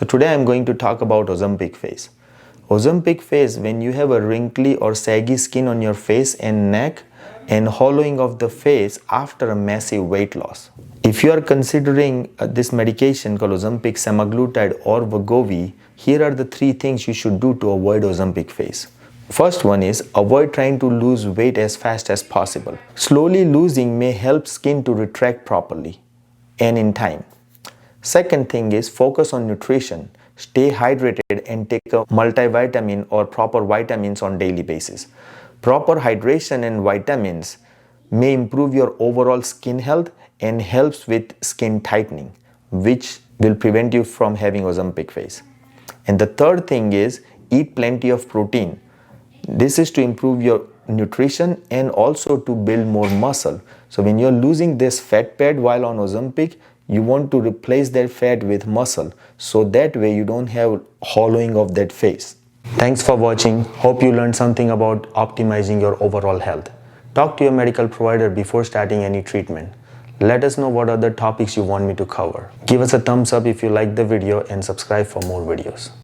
So today I'm going to talk about Ozempic face. Ozempic face, when you have a wrinkly or saggy skin on your face and neck and hollowing of the face after a massive weight loss. If you are considering this medication called Ozempic, semaglutide or Wegovy, here are the 3 things you should do to avoid Ozempic face. First one is avoid trying to lose weight as fast as possible. Slowly losing may help skin to retract properly and in time. Second thing is focus on nutrition. Stay hydrated and take a multivitamin or proper vitamins on daily basis. Proper hydration and vitamins may improve your overall skin health and helps with skin tightening, which will prevent you from having Ozempic face. And the third thing is eat plenty of protein. This is to improve your nutrition and also to build more muscle. So when you're losing this fat pad while on Ozempic, you want to replace that fat with muscle, so that way you don't have hollowing of that face. Thanks for watching. Hope you learned something about optimizing your overall health. Talk to your medical provider before starting any treatment. Let us know what other topics you want me to cover. Give us a thumbs up if you like the video and subscribe for more videos.